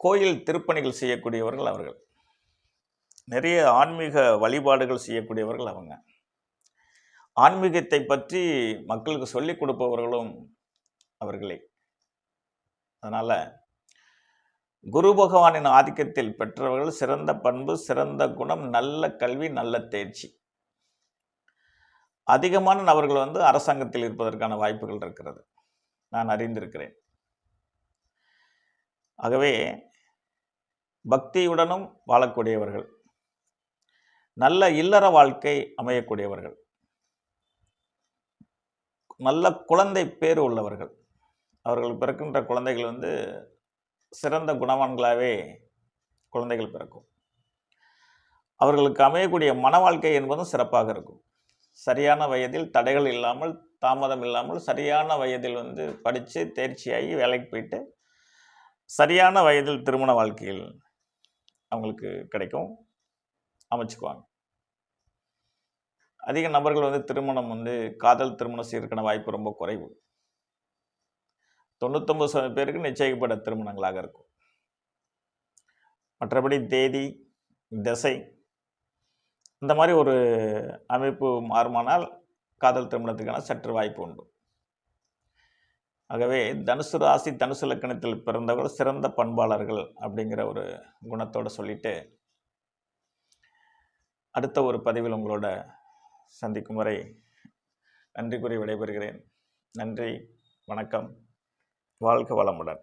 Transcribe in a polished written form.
கோயில் திருப்பணிகள் செய்யக்கூடியவர்கள் அவர்கள். நிறைய ஆன்மீக வழிபாடுகள் செய்யக்கூடியவர்கள் அவங்க. ஆன்மீகத்தை பற்றி மக்களுக்கு சொல்லிக் கொடுப்பவர்களும் அவர்களே. அதனால குரு பகவானின் ஆதிக்கத்தில் பெற்றவர்கள் சிறந்த பண்பு, சிறந்த குணம், நல்ல கல்வி, நல்ல தேர்ச்சி. அதிகமான நபர்கள் அரசாங்கத்தில் இருப்பதற்கான வாய்ப்புகள் இருக்கிறது. நான் அறிந்திருக்கிறேன். ஆகவே பக்தியுடனும் வாழக்கூடியவர்கள், நல்ல இல்லற வாழ்க்கை அமையக்கூடியவர்கள், நல்ல குழந்தை பேறு உள்ளவர்கள், அவர்கள் பிறக்கின்ற குழந்தைகள் சிறந்த குணவான்களாகவே குழந்தைகள் பிறக்கும். அவர்களுக்கு அமையக்கூடிய மன வாழ்க்கை என்பதும் சிறப்பாக இருக்கும். சரியான வயதில் தடைகள் இல்லாமல், தாமதம் இல்லாமல், சரியான வயதில் படித்து தேர்ச்சியாகி வேலைக்கு போயிட்டு சரியான வயதில் திருமண வாழ்க்கையில் அவங்களுக்கு கிடைக்கும், அமைச்சுக்குவாங்க. அதிக நபர்கள் திருமணம் காதல் திருமணம் செய்யறதுக்கான வாய்ப்பு ரொம்ப குறைவு. 99% பேருக்கு நிச்சயிக்கப்பட்ட திருமணங்களாக இருக்கும். மற்றபடி தேதி, திசை இந்த மாதிரி ஒரு அமைப்பு மாறுமானால் காதல் திருமணத்துக்கான சற்று வாய்ப்பு உண்டு. ஆகவே தனுசு ராசி, தனுசு லக்கணத்தில் பிறந்தவர்கள் சிறந்த பண்பாளர்கள் அப்படிங்கிற ஒரு குணத்தோடு சொல்லிட்டு, அடுத்த ஒரு பதிவில் உங்களோட சந்திக்கும் வரை நன்றி கூறி விடைபெறுகிறேன். நன்றி, வணக்கம், வாழ்க வளமுடன்.